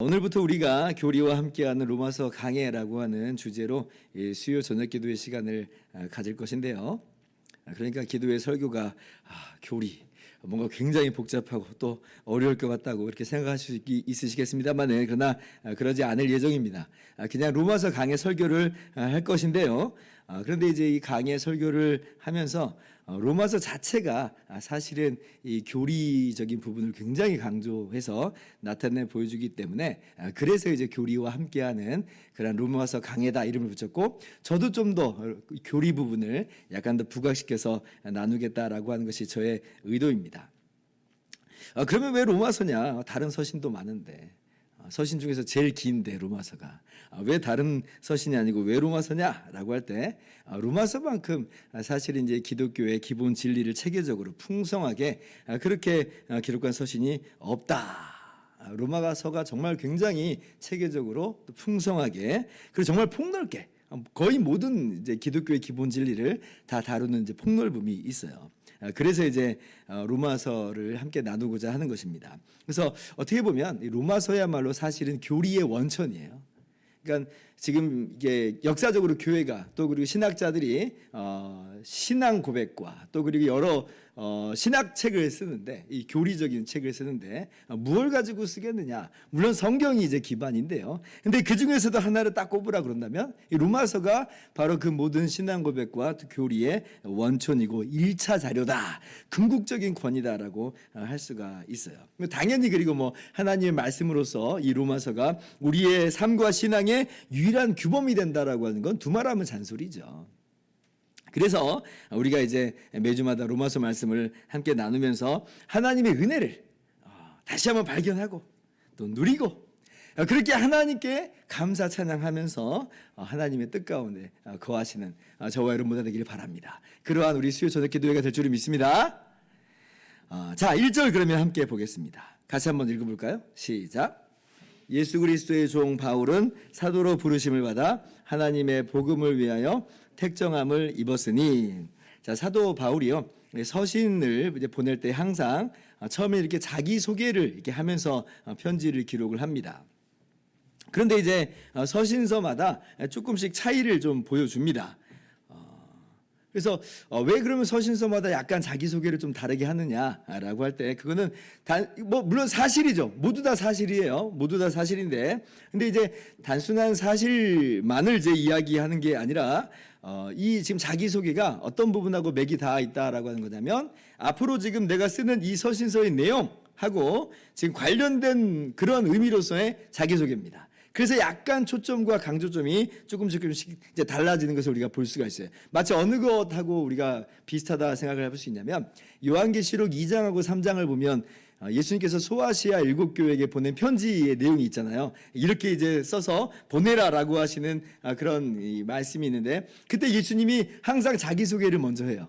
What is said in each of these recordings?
오늘부터 우리가 교리와 함께하는 로마서 강해라고 하는 주제로 수요 저녁 기도의 시간을 가질 것인데요. 그러니까 기도의 설교가 교리 뭔가 굉장히 복잡하고 또 어려울 것 같다고 이렇게 생각하실 수 있으시겠습니다만 그러나 그러지 않을 예정입니다. 그냥 로마서 강해 설교를 할 것인데요. 그런데 이제 이 강해 설교를 하면서 로마서 자체가 사실은 이 교리적인 부분을 굉장히 강조해서 나타내 보여주기 때문에 그래서 이제 교리와 함께하는 그런 로마서 강해다 이름을 붙였고, 저도 좀 더 교리 부분을 약간 더 부각시켜서 나누겠다라고 하는 것이 저의 의도입니다. 그러면 왜 로마서냐? 다른 서신도 많은데 서신 중에서 제일 긴데 로마서가 왜 다른 서신이 아니고 왜 로마서냐라고 할 때 로마서만큼 사실 이제 기독교의 기본 진리를 체계적으로 풍성하게 그렇게 기록한 서신이 없다. 로마서가 정말 굉장히 체계적으로 풍성하게 그리고 정말 폭넓게 거의 모든 이제 기독교의 기본 진리를 다 다루는 이제 폭넓음이 있어요. 그래서 이제 로마서를 함께 나누고자 하는 것입니다. 그래서 어떻게 보면 로마서야말로 사실은 교리의 원천이에요. 그러니까 지금 이게 역사적으로 교회가 또 그리고 신학자들이 신앙 고백과 또 그리고 여러 신학책을 쓰는데, 이 교리적인 책을 쓰는데 무엇을 가지고 쓰겠느냐? 물론 성경이 이제 기반인데요. 근데 그 중에서도 하나를 딱 꼽으라 그런다면 이 로마서가 바로 그 모든 신앙 고백과 교리의 원천이고 1차 자료다, 궁극적인 권위다라고 할 수가 있어요. 당연히 그리고 뭐 하나님의 말씀으로서 이 로마서가 우리의 삶과 신앙의 유일한 규범이 된다라고 하는 건 두말하면 잔소리죠. 그래서 우리가 이제 매주마다 로마서 말씀을 함께 나누면서 하나님의 은혜를 다시 한번 발견하고 또 누리고 그렇게 하나님께 감사 찬양하면서 하나님의 뜻 가운데 거하시는 저와 여러분 되기를 바랍니다. 그러한 우리 수요 저녁 기도회가 될 줄을 믿습니다. 자, 1절 그러면 함께 보겠습니다. 같이 한번 읽어볼까요? 시작. 예수 그리스도의 종 바울은 사도로 부르심을 받아 하나님의 복음을 위하여 택정함을 입었으니. 자, 사도 바울이요, 서신을 이제 보낼 때 항상 처음에 이렇게 자기 소개를 이렇게 하면서 편지를 기록을 합니다. 그런데 이제 서신서마다 조금씩 차이를 좀 보여줍니다. 그래서 왜 그러면 서신서마다 약간 자기소개를 좀 다르게 하느냐라고 할 때 그거는 뭐 물론 사실이죠. 모두 다 사실이에요. 모두 다 사실인데, 근데 이제 단순한 사실만을 이제 이야기하는 게 아니라 이 지금 자기소개가 어떤 부분하고 맥이 닿아 있다라고 하는 거냐면, 앞으로 지금 내가 쓰는 이 서신서의 내용하고 지금 관련된 그런 의미로서의 자기소개입니다. 그래서 약간 초점과 강조점이 조금씩 이제 달라지는 것을 우리가 볼 수가 있어요. 마치 어느 것하고 우리가 비슷하다 생각을 해볼 수 있냐면, 요한계시록 2장하고 3장을 보면 예수님께서 소아시아 7교회에게 보낸 편지의 내용이 있잖아요. 이렇게 이제 써서 보내라라고 하시는 그런 말씀이 있는데, 그때 예수님이 항상 자기소개를 먼저 해요.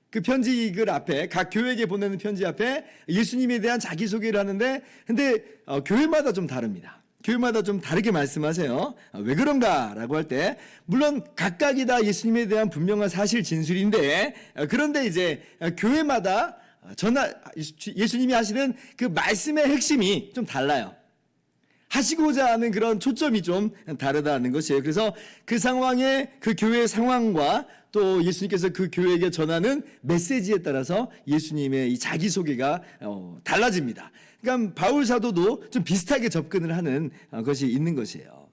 그 편지 글 앞에, 각 교회에게 보내는 편지 앞에 예수님에 대한 자기소개를 하는데, 근데 교회마다 좀 다릅니다. 교회마다 좀 다르게 말씀하세요. 왜 그런가라고 할 때, 물론 각각이 다 예수님에 대한 분명한 사실 진술인데, 그런데 이제 교회마다 예수님이 하시는 그 말씀의 핵심이 좀 달라요. 하시고자 하는 그런 초점이 좀 다르다는 것이에요. 그래서 그 상황의, 그 교회의 상황과 또 예수님께서 그 교회에게 전하는 메시지에 따라서 예수님의 이 자기소개가 달라집니다. 그러니까 바울 사도도 좀 비슷하게 접근을 하는 것이 있는 것이에요.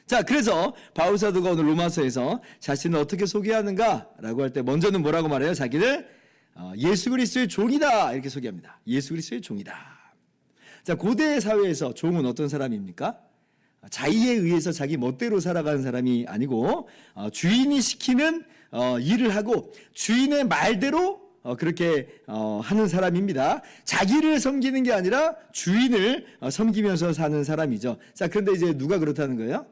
자, 그래서 바울 사도가 오늘 로마서에서 자신을 어떻게 소개하는가라고 할 때 먼저는 뭐라고 말해요? 자기를 예수 그리스도의 종이다 이렇게 소개합니다. 예수 그리스도의 종이다. 자, 고대 사회에서 종은 어떤 사람입니까? 자의에 의해서 자기 멋대로 살아가는 사람이 아니고 주인이 시키는 일을 하고 주인의 말대로 그렇게 하는 사람입니다. 자기를 섬기는 게 아니라 주인을 섬기면서 사는 사람이죠. 자, 그런데 이제 누가 그렇다는 거예요?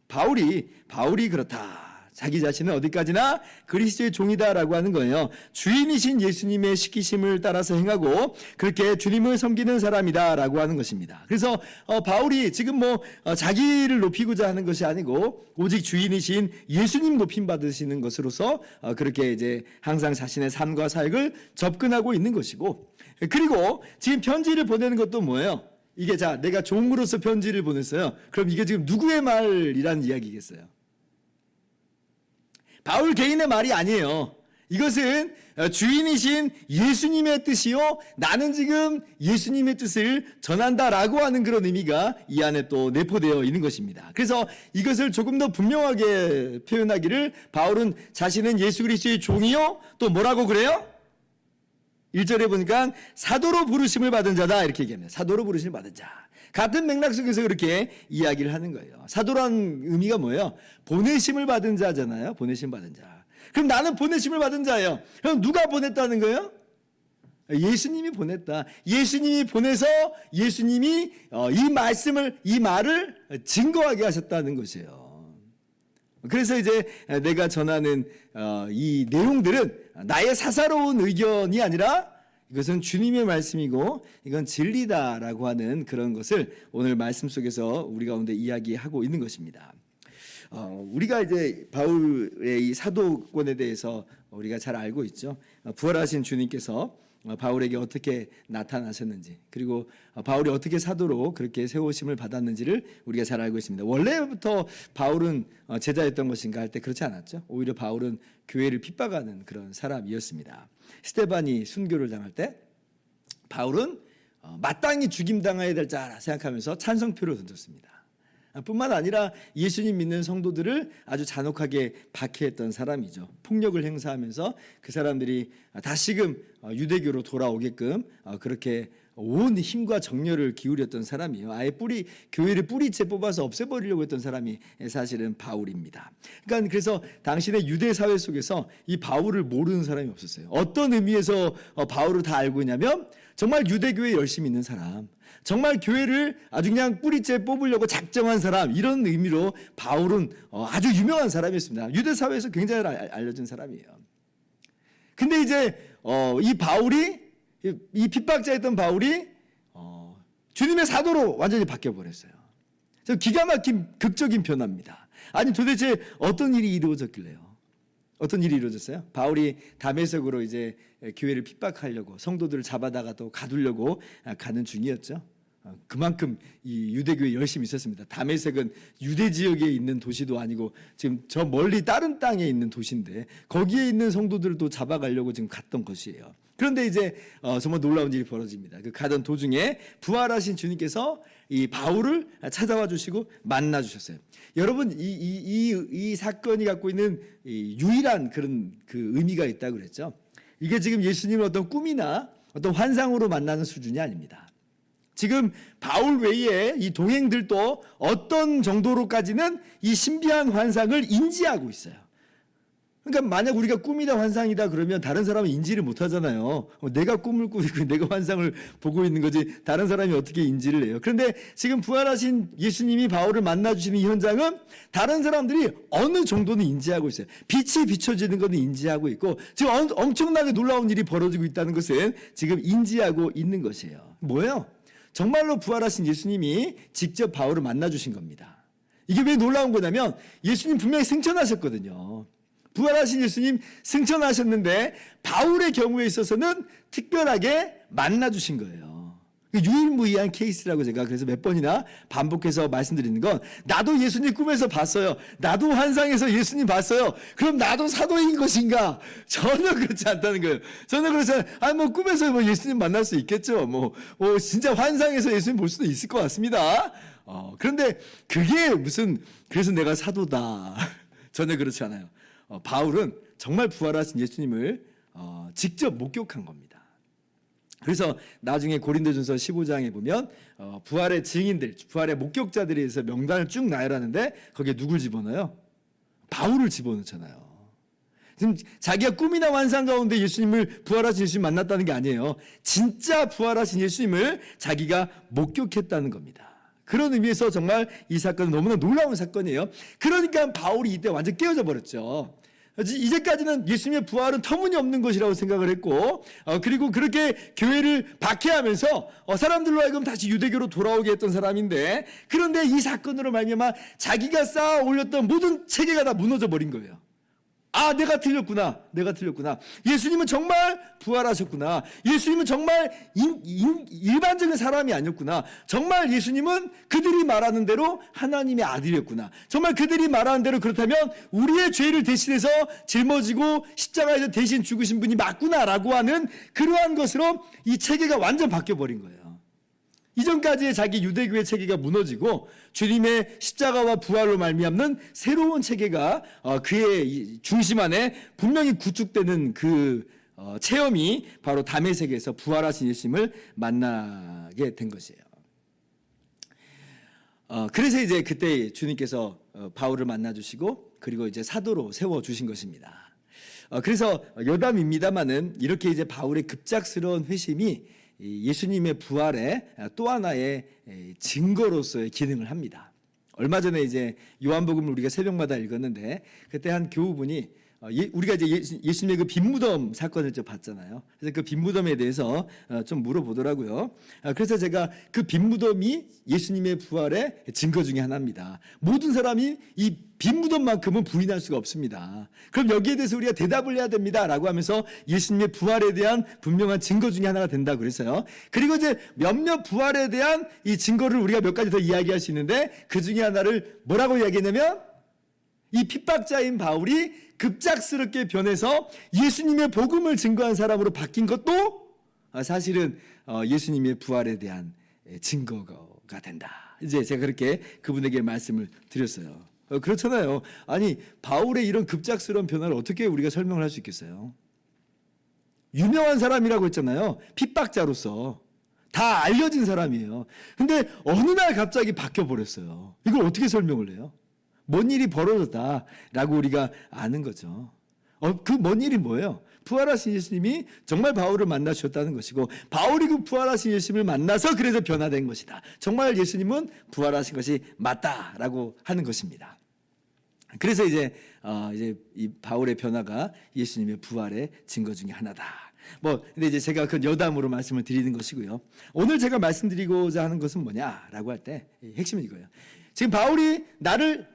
바울이 그렇다. 자기 자신은 어디까지나 그리스도의 종이다라고 하는 거예요. 주인이신 예수님의 시키심을 따라서 행하고 그렇게 주님을 섬기는 사람이다라고 하는 것입니다. 그래서 바울이 지금 뭐 자기를 높이고자 하는 것이 아니고 오직 주인이신 예수님 높임 받으시는 것으로서 그렇게 이제 항상 자신의 삶과 사역을 접근하고 있는 것이고, 그리고 지금 편지를 보내는 것도 뭐예요? 이게 자, 내가 종으로서 편지를 보냈어요. 그럼 이게 지금 누구의 말이라는 이야기겠어요? 바울 개인의 말이 아니에요. 이것은 주인이신 예수님의 뜻이요, 나는 지금 예수님의 뜻을 전한다라고 하는 그런 의미가 이 안에 또 내포되어 있는 것입니다. 그래서 이것을 조금 더 분명하게 표현하기를, 바울은 자신은 예수 그리스도의 종이요, 또 뭐라고 그래요? 1절에 보니까 사도로 부르심을 받은 자다 이렇게 얘기합니다. 사도로 부르심을 받은 자. 같은 맥락 속에서 그렇게 이야기를 하는 거예요. 사도란 의미가 뭐예요? 보내심을 받은 자잖아요. 보내심 받은 자. 그럼 나는 보내심을 받은 자예요. 그럼 누가 보냈다는 거예요? 예수님이 보냈다. 예수님이 보내서 예수님이 이 말을 증거하게 하셨다는 것이에요. 그래서 이제 내가 전하는 이 내용들은 나의 사사로운 의견이 아니라 이것은 주님의 말씀이고 이건 진리다라고 하는 그런 것을 오늘 말씀 속에서 우리 가운데 이야기하고 있는 것입니다. 우리가 이제 바울의 이 사도권에 대해서 우리가 잘 알고 있죠. 부활하신 주님께서 바울에게 어떻게 나타나셨는지, 그리고 바울이 어떻게 사도로 그렇게 세우심을 받았는지를 우리가 잘 알고 있습니다. 원래부터 바울은 제자였던 것인가 할 때 그렇지 않았죠. 오히려 바울은 교회를 핍박하는 그런 사람이었습니다. 스데반이 순교를 당할 때 바울은 마땅히 죽임당해야 될 자라 생각하면서 찬성표를 던졌습니다. 뿐만 아니라 예수님 믿는 성도들을 아주 잔혹하게 박해했던 사람이죠. 폭력을 행사하면서 그 사람들이 다시금 유대교로 돌아오게끔 그렇게 온 힘과 정열을 기울였던 사람이에요. 아예 교회를 뿌리째 뽑아서 없애버리려고 했던 사람이 사실은 바울입니다. 그러니까 그래서 당신의 유대 사회 속에서 이 바울을 모르는 사람이 없었어요. 어떤 의미에서 바울을 다 알고 있냐면 정말 유대교에 열심히 있는 사람, 정말 교회를 아주 그냥 뿌리째 뽑으려고 작정한 사람, 이런 의미로 바울은 아주 유명한 사람이었습니다. 유대 사회에서 굉장히 알려진 사람이에요. 근데 이제 이 바울이, 이 핍박자였던 바울이 주님의 사도로 완전히 바뀌어버렸어요. 기가 막힌 극적인 변화입니다. 아니 도대체 어떤 일이 이루어졌길래요? 어떤 일이 이루어졌어요? 바울이 다메섹으로 이제 교회를 핍박하려고, 성도들을 잡아다가 또 가두려고 가는 중이었죠. 그만큼 이 유대교에 열심히 있었습니다. 다메섹은 유대 지역에 있는 도시도 아니고 지금 저 멀리 다른 땅에 있는 도시인데 거기에 있는 성도들을 또 잡아가려고 지금 갔던 것이에요. 그런데 이제 정말 놀라운 일이 벌어집니다. 그 가던 도중에 부활하신 주님께서 이 바울을 찾아와 주시고 만나 주셨어요. 여러분, 이 사건이 갖고 있는 이 유일한 그런 그 의미가 있다고 그랬죠. 이게 지금 예수님을 어떤 꿈이나 어떤 환상으로 만나는 수준이 아닙니다. 지금 바울 외에 이 동행들도 어떤 정도로까지는 이 신비한 환상을 인지하고 있어요. 그러니까 만약 우리가 꿈이다 환상이다 그러면 다른 사람은 인지를 못하잖아요. 내가 꿈을 꾸고 내가 환상을 보고 있는 거지 다른 사람이 어떻게 인지를 해요. 그런데 지금 부활하신 예수님이 바울을 만나주시는 이 현장은 다른 사람들이 어느 정도는 인지하고 있어요. 빛이 비춰지는 것은 인지하고 있고 지금 엄청나게 놀라운 일이 벌어지고 있다는 것은 지금 인지하고 있는 것이에요. 뭐예요? 정말로 부활하신 예수님이 직접 바울을 만나주신 겁니다. 이게 왜 놀라운 거냐면 예수님 분명히 승천하셨거든요. 부활하신 예수님 승천하셨는데 바울의 경우에 있어서는 특별하게 만나주신 거예요. 유일무이한 케이스라고 제가 그래서 몇 번이나 반복해서 말씀드리는 건, 나도 예수님 꿈에서 봤어요. 나도 환상에서 예수님 봤어요. 그럼 나도 사도인 것인가? 전혀 그렇지 않다는 거예요. 전혀 그렇지 않아요. 꿈에서 예수님 만날 수 있겠죠. 진짜 환상에서 예수님 볼 수도 있을 것 같습니다. 그런데 그게 그래서 내가 사도다. 전혀 그렇지 않아요. 바울은 정말 부활하신 예수님을 직접 목격한 겁니다. 그래서 나중에 고린도전서 15장에 보면 부활의 증인들, 부활의 목격자들에 대해서 명단을 쭉 나열하는데 거기에 누굴 집어넣어요? 바울을 집어넣잖아요. 지금 자기가 꿈이나 환상 가운데 예수님을, 부활하신 예수님 만났다는 게 아니에요. 진짜 부활하신 예수님을 자기가 목격했다는 겁니다. 그런 의미에서 정말 이 사건은 너무나 놀라운 사건이에요. 그러니까 바울이 이때 완전 깨어져 버렸죠. 이제까지는 예수님의 부활은 터무니없는 것이라고 생각을 했고, 그리고 그렇게 교회를 박해하면서 사람들로 하여금 다시 유대교로 돌아오게 했던 사람인데, 그런데 이 사건으로 말미암아 자기가 쌓아 올렸던 모든 체계가 다 무너져 버린 거예요. 내가 틀렸구나. 예수님은 정말 부활하셨구나. 예수님은 정말 일반적인 사람이 아니었구나. 정말 예수님은 그들이 말하는 대로 하나님의 아들이었구나. 정말 그들이 말하는 대로 그렇다면 우리의 죄를 대신해서 짊어지고 십자가에서 대신 죽으신 분이 맞구나라고 하는 그러한 것으로 이 체계가 완전 바뀌어버린 거예요. 이전까지의 자기 유대교의 체계가 무너지고 주님의 십자가와 부활로 말미암는 새로운 체계가 그의 중심 안에 분명히 구축되는 그 체험이 바로 다메섹에서 부활하신 예수님을 만나게 된 것이에요. 그래서 이제 그때 주님께서 바울을 만나주시고 그리고 이제 사도로 세워주신 것입니다. 그래서 여담입니다만은 이렇게 이제 바울의 급작스러운 회심이 예수님의 부활의 또 하나의 증거로서의 기능을 합니다. 얼마 전에 이제 요한복음을 우리가 새벽마다 읽었는데 그때 한 교우분이 우리가 이제 예수님의 그 빈무덤 사건을 좀 봤잖아요. 그래서 그 빈무덤에 대해서 좀 물어보더라고요. 그래서 제가 그 빈무덤이 예수님의 부활의 증거 중에 하나입니다. 모든 사람이 이 빈무덤만큼은 부인할 수가 없습니다. 그럼 여기에 대해서 우리가 대답을 해야 됩니다라고 하면서 예수님의 부활에 대한 분명한 증거 중에 하나가 된다고 그랬어요. 그리고 이제 몇몇 부활에 대한 이 증거를 우리가 몇 가지 더 이야기할 수 있는데 그 중에 하나를 뭐라고 이야기했냐면 이 핍박자인 바울이 급작스럽게 변해서 예수님의 복음을 증거한 사람으로 바뀐 것도 사실은 예수님의 부활에 대한 증거가 된다. 이제 제가 그렇게 그분에게 말씀을 드렸어요. 그렇잖아요. 아니 바울의 이런 급작스러운 변화를 어떻게 우리가 설명을 할 수 있겠어요? 유명한 사람이라고 했잖아요. 핍박자로서 다 알려진 사람이에요. 근데 어느 날 갑자기 바뀌어버렸어요. 이걸 어떻게 설명을 해요? 뭔 일이 벌어졌다라고 우리가 아는 거죠. 그 뭔 일이 뭐예요? 부활하신 예수님이 정말 바울을 만나주셨다는 것이고 바울이 그 부활하신 예수님을 만나서 그래서 변화된 것이다. 정말 예수님은 부활하신 것이 맞다라고 하는 것입니다. 그래서 이제 이 바울의 변화가 예수님의 부활의 증거 중에 하나다. 근데 이제 제가 그 여담으로 말씀을 드리는 것이고요. 오늘 제가 말씀드리고자 하는 것은 뭐냐라고 할 때 핵심은 이거예요. 지금 바울이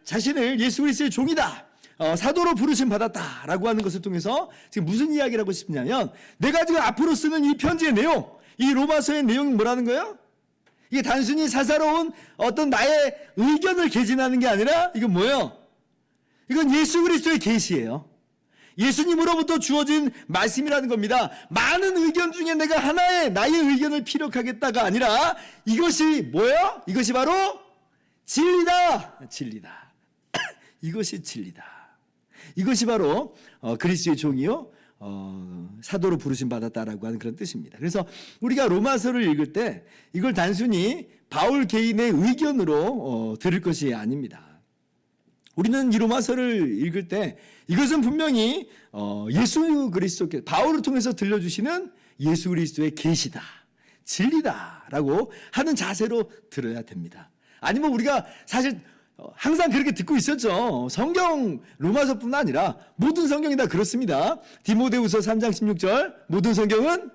자신을 예수 그리스도의 종이다. 사도로 부르심 받았다라고 하는 것을 통해서 지금 무슨 이야기를 하고 싶냐면 내가 지금 앞으로 쓰는 이 편지의 내용, 이 로마서의 내용이 뭐라는 거예요? 이게 단순히 사사로운 어떤 나의 의견을 개진하는 게 아니라 이건 뭐예요? 이건 예수 그리스도의 계시예요. 예수님으로부터 주어진 말씀이라는 겁니다. 많은 의견 중에 내가 하나의 나의 의견을 피력하겠다가 아니라 이것이 뭐예요? 이것이 바로 진리다. 이것이 진리다. 이것이 바로 그리스도의 종이요 사도로 부르심 받았다라고 하는 그런 뜻입니다. 그래서 우리가 로마서를 읽을 때 이걸 단순히 바울 개인의 의견으로 들을 것이 아닙니다. 우리는 이 로마서를 읽을 때 이것은 분명히 예수 그리스도께 바울을 통해서 들려주시는 예수 그리스도의 계시다, 진리다라고 하는 자세로 들어야 됩니다. 아니면 우리가 사실 항상 그렇게 듣고 있었죠. 성경 로마서뿐 아니라 모든 성경이 다 그렇습니다. 디모데후서 3장 16절 모든 성경은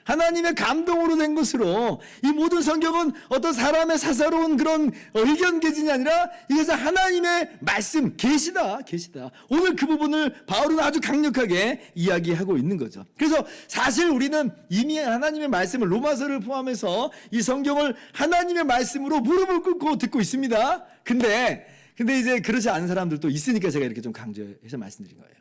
하나님의 감동으로 된 것으로 이 모든 성경은 어떤 사람의 사사로운 그런 의견 개진이 아니라 이것은 하나님의 말씀 계시다. 오늘 그 부분을 바울은 아주 강력하게 이야기하고 있는 거죠. 그래서 사실 우리는 이미 하나님의 말씀을 로마서를 포함해서 이 성경을 하나님의 말씀으로 무릎을 꿇고 듣고 있습니다. 근데 이제 그렇지 않은 사람들도 있으니까 제가 이렇게 좀 강조해서 말씀드린 거예요.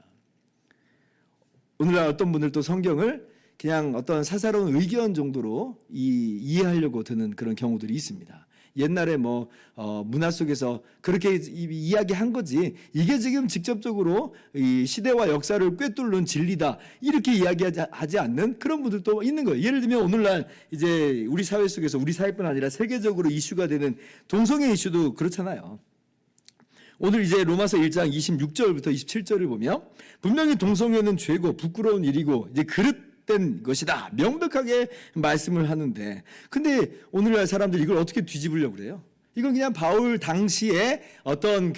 오늘날 어떤 분들 또 성경을 그냥 어떤 사사로운 의견 정도로 이해하려고 드는 그런 경우들이 있습니다. 옛날에 문화 속에서 그렇게 이야기한 거지 이게 지금 직접적으로 이 시대와 역사를 꿰뚫는 진리다 이렇게 이야기하지 않는 그런 분들도 있는 거예요. 예를 들면 오늘날 이제 우리 사회 속에서 우리 사회뿐 아니라 세계적으로 이슈가 되는 동성애 이슈도 그렇잖아요. 오늘 이제 로마서 1장 26절부터 27절을 보면 분명히 동성애는 죄고 부끄러운 일이고 이제 된 것이다. 명백하게 말씀을 하는데 근데 오늘날 사람들이 이걸 어떻게 뒤집으려고 그래요? 이건 그냥 바울 당시에 어떤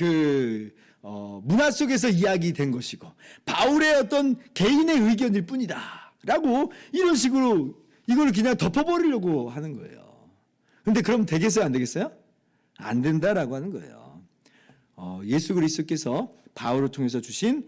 문화 속에서 이야기된 것이고 바울의 어떤 개인의 의견일 뿐이다. 라고 이런 식으로 이걸 그냥 덮어버리려고 하는 거예요. 근데 그럼 되겠어요? 안 되겠어요? 안 된다라고 하는 거예요. 예수 그리스도께서 바울을 통해서 주신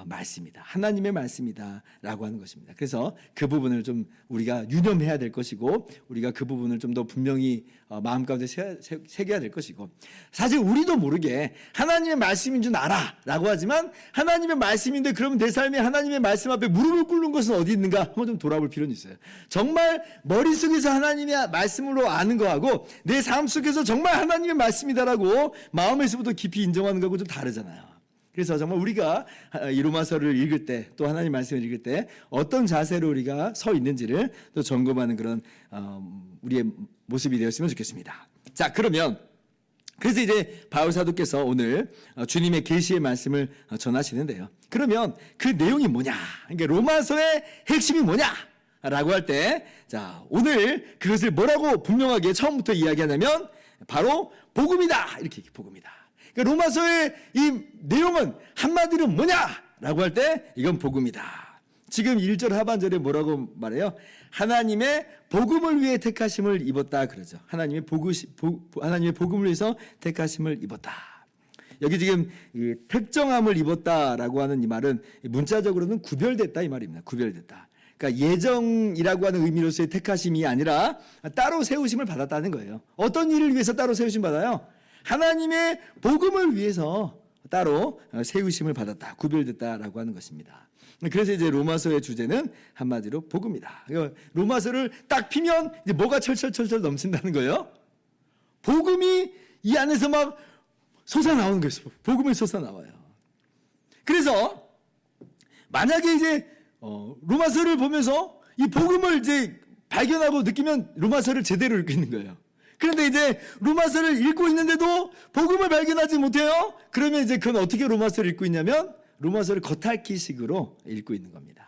말씀이다. 하나님의 말씀이다라고 하는 것입니다. 그래서 그 부분을 좀 우리가 유념해야 될 것이고 우리가 그 부분을 좀 더 분명히 마음 가운데 새겨야 될 것이고 사실 우리도 모르게 하나님의 말씀인 줄 알아라고 하지만 하나님의 말씀인데 그러면 내 삶에 하나님의 말씀 앞에 무릎을 꿇는 것은 어디 있는가 한번 좀 돌아볼 필요는 있어요. 정말 머릿속에서 하나님의 말씀으로 아는 거하고 내 삶 속에서 정말 하나님의 말씀이다라고 마음에서부터 깊이 인정하는 거하고 좀 다르잖아요. 그래서 정말 우리가 이 로마서를 읽을 때 또 하나님 말씀을 읽을 때 어떤 자세로 우리가 서 있는지를 또 점검하는 그런 우리의 모습이 되었으면 좋겠습니다. 자, 그러면 그래서 이제 바울 사도께서 오늘 주님의 계시의 말씀을 전하시는데요. 그러면 그 내용이 뭐냐? 그러니까 로마서의 핵심이 뭐냐라고 할 때, 자, 오늘 그것을 뭐라고 분명하게 처음부터 이야기하냐면 바로 복음이다. 이렇게 복음이다. 그러니까 로마서의 이 내용은 한마디로 뭐냐라고 할 때 이건 복음이다. 지금 1절 하반절에 뭐라고 말해요? 하나님의 복음을 위해 택하심을 입었다 그러죠. 하나님의 복음을 위해서 택하심을 입었다. 여기 지금 이 택정함을 입었다라고 하는 이 말은 문자적으로는 구별됐다 이 말입니다. 구별됐다. 그러니까 예정이라고 하는 의미로서의 택하심이 아니라 따로 세우심을 받았다는 거예요. 어떤 일을 위해서 따로 세우심 받아요? 하나님의 복음을 위해서 따로 세우심을 받았다. 구별됐다라고 하는 것입니다. 그래서 이제 로마서의 주제는 한마디로 복음이다. 로마서를 딱 피면 이제 뭐가 철철철철 넘친다는 거예요? 복음이 이 안에서 막 솟아나오는 거예요. 복음이 솟아나와요. 그래서 만약에 이제 로마서를 보면서 이 복음을 이제 발견하고 느끼면 로마서를 제대로 읽고 있는 거예요. 그런데 이제 로마서를 읽고 있는데도 복음을 발견하지 못해요? 그러면 이제 그건 어떻게 로마서를 읽고 있냐면 로마서를 겉핥기식으로 읽고 있는 겁니다.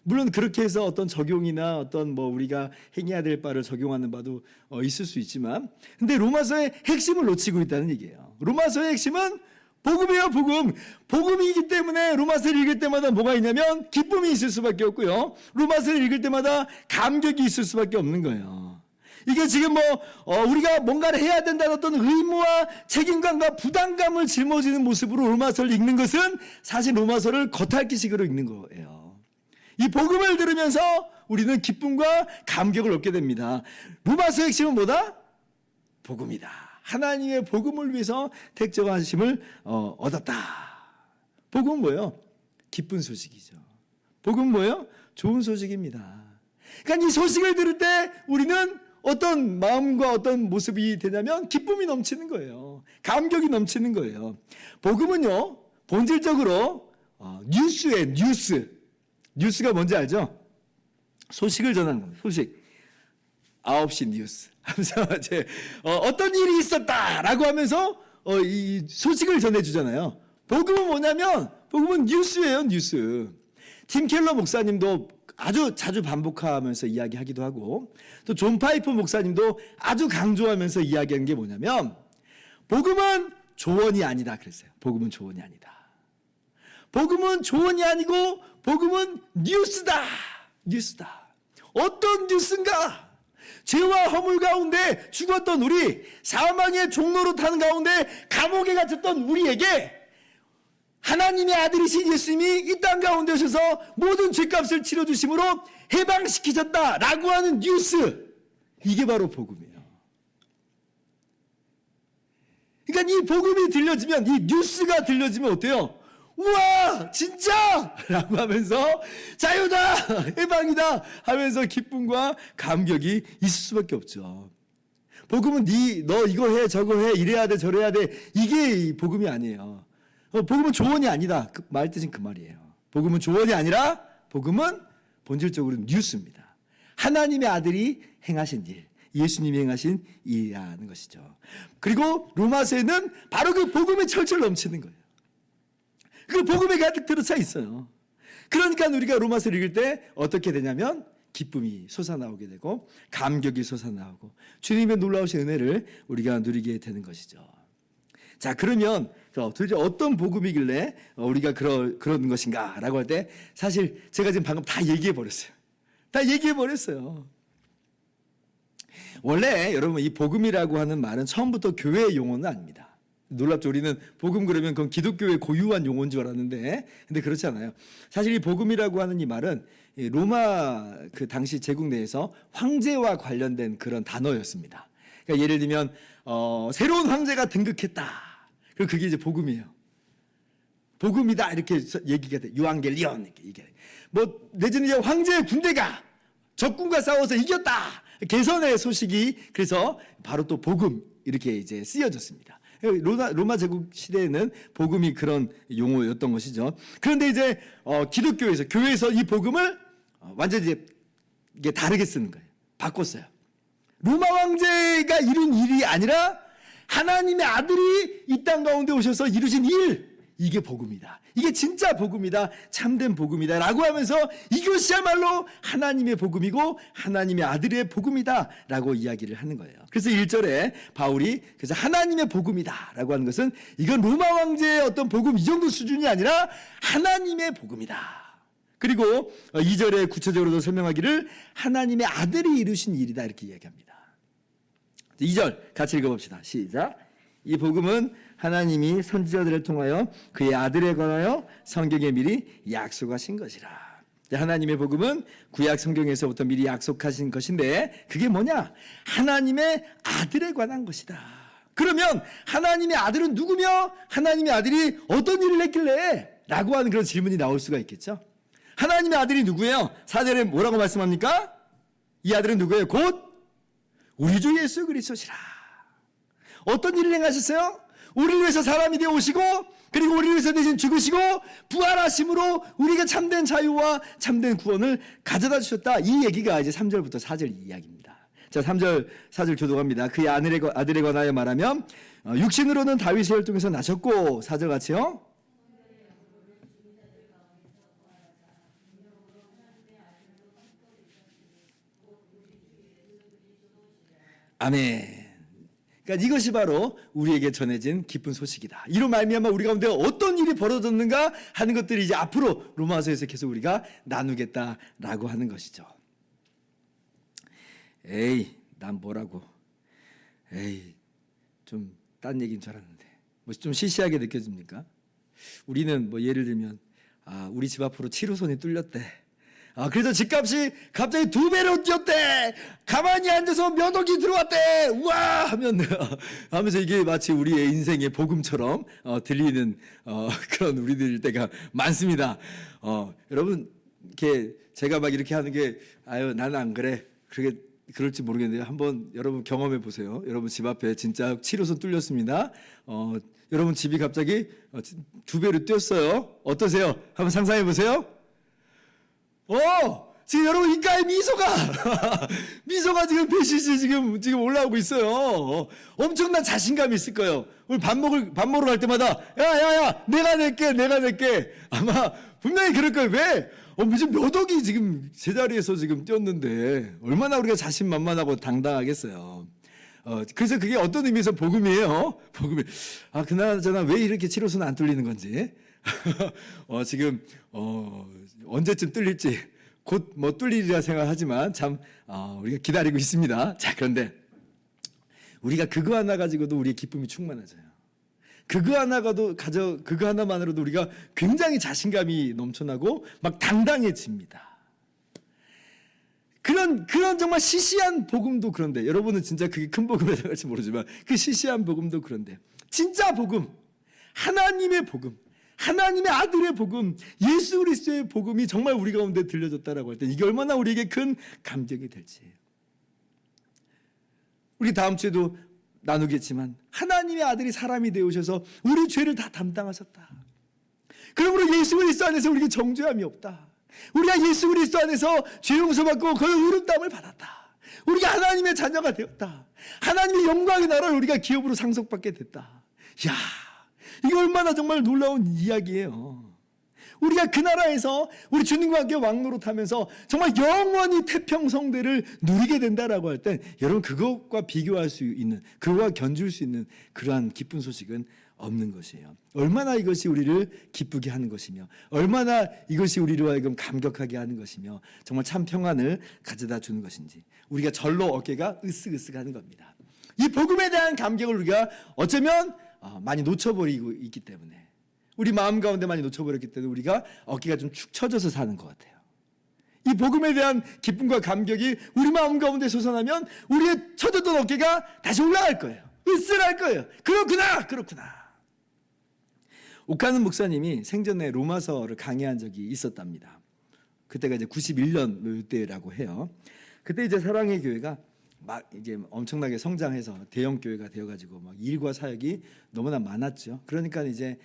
물론 그렇게 해서 어떤 적용이나 어떤 뭐 우리가 행해야 될 바를 적용하는 바도 있을 수 있지만 근데 로마서의 핵심을 놓치고 있다는 얘기예요. 로마서의 핵심은 복음이에요. 복음이기 때문에 로마서를 읽을 때마다 뭐가 있냐면 기쁨이 있을 수밖에 없고요. 로마서를 읽을 때마다 감격이 있을 수밖에 없는 거예요. 이게 지금 우리가 뭔가를 해야 된다는 어떤 의무와 책임감과 부담감을 짊어지는 모습으로 로마서를 읽는 것은 사실 로마서를 겉핥기식으로 읽는 거예요. 이 복음을 들으면서 우리는 기쁨과 감격을 얻게 됩니다. 로마서의 핵심은 뭐다? 복음이다. 하나님의 복음을 위해서 택정하심을 얻었다. 복음은 뭐예요? 기쁜 소식이죠. 복음은 뭐예요? 좋은 소식입니다. 그러니까 이 소식을 들을 때 우리는 어떤 마음과 어떤 모습이 되냐면 기쁨이 넘치는 거예요. 감격이 넘치는 거예요. 복음은요, 본질적으로 뉴스예요. 뉴스가 뭔지 알죠? 소식을 전하는 겁니다. 소식. 9시 뉴스. 어떤 일이 있었다라고 하면서 이 소식을 전해주잖아요. 복음은 뭐냐면 복음은 뉴스예요. 뉴스. 팀 켈러 목사님도 아주 자주 반복하면서 이야기하기도 하고 또 존 파이프 목사님도 아주 강조하면서 이야기하는 게 뭐냐면 복음은 조언이 아니다 그랬어요. 복음은 조언이 아니다. 복음은 조언이 아니고 복음은 뉴스다. 뉴스다. 어떤 뉴스인가? 죄와 허물 가운데 죽었던 우리, 사망의 종로로 타는 가운데 감옥에 갇혔던 우리에게 하나님의 아들이신 예수님이 이 땅 가운데 오셔서 모든 죄값을 치러주심으로 해방시키셨다라고 하는 뉴스. 이게 바로 복음이에요. 그러니까 이 복음이 들려지면, 이 뉴스가 들려지면 어때요? 우와 진짜! 라고 하면서 자유다! 해방이다! 하면서 기쁨과 감격이 있을 수밖에 없죠. 복음은 너 이거 해 저거 해 이래야 돼 저래야 돼 이게 복음이 아니에요. 복음은 조언이 아니다. 말 뜻은 그 말이에요. 복음은 조언이 아니라 복음은 본질적으로 뉴스입니다. 하나님의 아들이 행하신 일, 예수님이 행하신 일이라는 것이죠. 그리고 로마서에는 바로 그 복음이 철철 넘치는 거예요. 그 복음에 가득 들어차 있어요. 그러니까 우리가 로마서를 읽을 때 어떻게 되냐면 기쁨이 솟아나오게 되고 감격이 솟아나오고 주님의 놀라우신 은혜를 우리가 누리게 되는 것이죠. 자, 그러면 도대체 어떤 복음이길래 우리가 그런 것인가 라고 할 때 사실 제가 지금 방금 다 얘기해 버렸어요. 원래 여러분 이 복음이라고 하는 말은 처음부터 교회의 용어는 아닙니다. 놀랍죠. 우리는 복음 그러면 그건 기독교의 고유한 용어인 줄 알았는데, 근데 그렇지 않아요. 사실 이 복음이라고 하는 이 말은 로마 그 당시 제국 내에서 황제와 관련된 그런 단어였습니다. 그러니까 예를 들면 새로운 황제가 등극했다. 그리고 그게 이제 복음이에요. 복음이다 이렇게 얘기가 돼. 유앙겔리온 이게 뭐 내지는 이제 황제의 군대가 적군과 싸워서 이겼다. 개선의 소식이 그래서 바로 또 복음 이렇게 이제 쓰여졌습니다. 로마 제국 시대에는 복음이 그런 용어였던 것이죠. 그런데 이제 기독교에서 교회에서 이 복음을 완전히 이게 다르게 쓰는 거예요. 바꿨어요. 로마 황제가 이룬 일이 아니라 하나님의 아들이 이 땅 가운데 오셔서 이루신 일, 이게 복음이다. 이게 진짜 복음이다. 참된 복음이다. 라고 하면서 이것이야말로 하나님의 복음이고 하나님의 아들의 복음이다. 라고 이야기를 하는 거예요. 그래서 1절에 바울이 그래서 하나님의 복음이다. 라고 하는 것은 이건 로마 황제의 어떤 복음 이 정도 수준이 아니라 하나님의 복음이다. 그리고 2절에 구체적으로도 설명하기를 하나님의 아들이 이루신 일이다. 이렇게 이야기합니다. 2절 같이 읽어봅시다. 시작. 이 복음은 하나님이 선지자들을 통하여 그의 아들에 관하여 성경에 미리 약속하신 것이라. 하나님의 복음은 구약 성경에서부터 미리 약속하신 것인데 그게 뭐냐? 하나님의 아들에 관한 것이다. 그러면 하나님의 아들은 누구며 하나님의 아들이 어떤 일을 했길래? 라고 하는 그런 질문이 나올 수가 있겠죠. 하나님의 아들이 누구예요? 4절에 뭐라고 말씀합니까? 이 아들은 누구예요? 곧 우리 주 예수 그리스도시라. 어떤 일을 행하셨어요? 우리를 위해서 사람이 되어 오시고 그리고 우리를 위해서 대신 죽으시고 부활하심으로 우리가 참된 자유와 참된 구원을 가져다 주셨다. 이 얘기가 이제 3절부터 4절 이야기입니다. 자, 3절 4절 교독합니다. 그의 아들에 관하여 말하면 육신으로는 다윗의 혈통에서 나셨고 4절 같이요. 아멘. 그러니까 이것이 바로 우리에게 전해진 기쁜 소식이다. 이로 말미암아 우리 가운데 어떤 일이 벌어졌는가 하는 것들이 이제 앞으로 로마서에서 계속 우리가 나누겠다라고 하는 것이죠. 에이, 난 뭐라고? 에이, 좀 딴 얘기인 줄 알았는데. 뭐 좀 시시하게 느껴집니까? 우리는 뭐 예를 들면 우리 집 앞으로 7호선이 뚫렸대. 그래서 집값이 갑자기 2배로 뛰었대. 가만히 앉아서 면허기 들어왔대. 우와 하면서 이게 마치 우리의 인생의 복음처럼 들리는 그런 우리들 때가 많습니다. 여러분 이렇게 제가 막 이렇게 하는 게 나는 안 그래. 그럴지 모르겠는데 한번 여러분 경험해 보세요. 여러분 집 앞에 진짜 7호선 뚫렸습니다. 여러분 집이 갑자기 2배로 뛰었어요. 어떠세요? 한번 상상해 보세요. 지금 여러분 입가에 미소가 지금 배시시 지금 올라오고 있어요. 엄청난 자신감이 있을 거예요. 오늘 밥 먹으러 갈 때마다 야 내가 낼게 아마 분명히 그럴 거예요. 왜? 무슨 몇 억이 지금 제자리에서 지금 뛰었는데 얼마나 우리가 자신만만하고 당당하겠어요. 그래서 그게 어떤 의미에서 복음이에요. 복음이 그나저나 왜 이렇게 7호선 안 뚫리는 건지 지금 언제쯤 뚫릴지 곧 뭐 뚫리리라 생각하지만 참 우리가 기다리고 있습니다. 자, 그런데 우리가 그거 하나 가지고도 우리의 기쁨이 충만해져요. 그거 하나만으로도 우리가 굉장히 자신감이 넘쳐나고 막 당당해집니다. 그런 정말 시시한 복음도 그런데 여러분은 진짜 그게 큰 복음에 생각할지 모르지만 그 시시한 복음도 그런데 진짜 복음, 하나님의 복음, 하나님의 아들의 복음, 예수 그리스도의 복음이 정말 우리 가운데 들려졌다라고 할 때 이게 얼마나 우리에게 큰 감격이 될지. 우리 다음 주에도 나누겠지만 하나님의 아들이 사람이 되어오셔서 우리 죄를 다 담당하셨다. 그러므로 예수 그리스도 안에서 우리에게 정죄함이 없다. 우리가 예수 그리스도 안에서 죄 용서받고 그의 의롭다함을 받았다. 우리가 하나님의 자녀가 되었다. 하나님의 영광의 나라를 우리가 기업으로 상속받게 됐다. 이야, 이거 얼마나 정말 놀라운 이야기예요. 우리가 그 나라에서 우리 주님과 함께 왕노릇하면서 정말 영원히 태평성대를 누리게 된다라고 할 때 여러분 그것과 비교할 수 있는, 그것과 견줄 수 있는 그러한 기쁜 소식은 없는 것이에요. 얼마나 이것이 우리를 기쁘게 하는 것이며 얼마나 이것이 우리로 하여금 감격하게 하는 것이며 정말 참 평안을 가져다 주는 것인지 우리가 절로 어깨가 으쓱으쓱하는 겁니다. 이 복음에 대한 감격을 우리가 어쩌면 많이 놓쳐버리고 있기 때문에, 우리 마음 가운데 많이 놓쳐버렸기 때문에 우리가 어깨가 좀 축 처져서 사는 것 같아요. 이 복음에 대한 기쁨과 감격이 우리 마음 가운데 솟아나면 우리의 처졌던 어깨가 다시 올라갈 거예요. 으쓱할 거예요. 그렇구나. 오카는 목사님이 생전에 로마서를 강의한 적이 있었답니다. 그때가 이제 91년 때라고 해요. 그때 이제 사랑의 교회가 막 이제 엄청나게 성장해서 대형 교회가 되어가지고 막 일과 사역이 너무나 많았죠. 그러니까 이제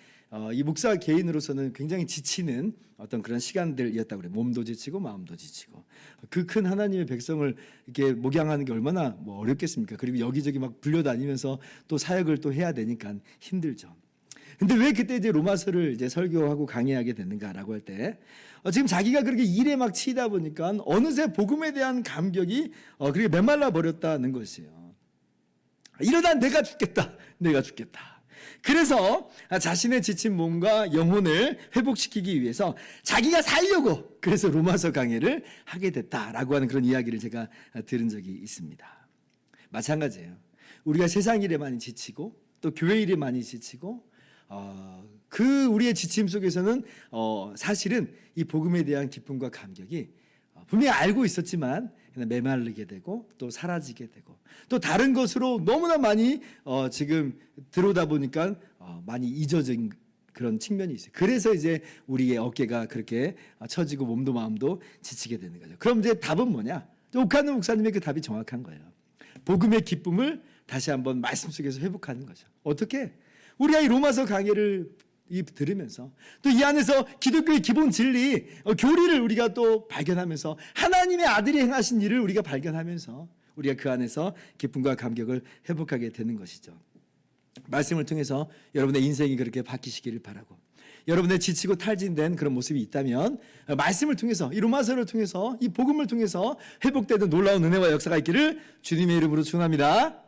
이 목사 개인으로서는 굉장히 지치는 어떤 그런 시간들이었다고 그래요. 몸도 지치고 마음도 지치고, 그 큰 하나님의 백성을 이렇게 목양하는 게 얼마나 뭐 어렵겠습니까? 그리고 여기저기 막 불려다니면서 또 사역을 또 해야 되니까 힘들죠. 근데 왜 그때 이제 로마서를 이제 설교하고 강의하게 됐는가라고 할 때, 지금 자기가 그렇게 일에 막 치이다 보니까 어느새 복음에 대한 감격이 그렇게 메말라 버렸다는 것이에요. 이러다 내가 죽겠다. 그래서 자신의 지친 몸과 영혼을 회복시키기 위해서 자기가 살려고 그래서 로마서 강의를 하게 됐다라고 하는 그런 이야기를 제가 들은 적이 있습니다. 마찬가지예요. 우리가 세상 일에 많이 지치고 또 교회 일에 많이 지치고, 그 우리의 지침 속에서는 사실은 이 복음에 대한 기쁨과 감격이 분명히 알고 있었지만 메마르게 되고 또 사라지게 되고 또 다른 것으로 너무나 많이 지금 들어오다 보니까 많이 잊어진 그런 측면이 있어요. 그래서 이제 우리의 어깨가 그렇게 처지고 몸도 마음도 지치게 되는 거죠. 그럼 이제 답은 뭐냐? 오카노 목사님의 그 답이 정확한 거예요. 복음의 기쁨을 다시 한번 말씀 속에서 회복하는 거죠. 어떻게? 우리가 이 로마서 강의를 들으면서 또 이 안에서 기독교의 기본 진리, 교리를 우리가 또 발견하면서 하나님의 아들이 행하신 일을 우리가 발견하면서 우리가 그 안에서 기쁨과 감격을 회복하게 되는 것이죠. 말씀을 통해서 여러분의 인생이 그렇게 바뀌시기를 바라고, 여러분의 지치고 탈진된 그런 모습이 있다면 말씀을 통해서, 이 로마서를 통해서, 이 복음을 통해서 회복되는 놀라운 은혜와 역사가 있기를 주님의 이름으로 축원합니다.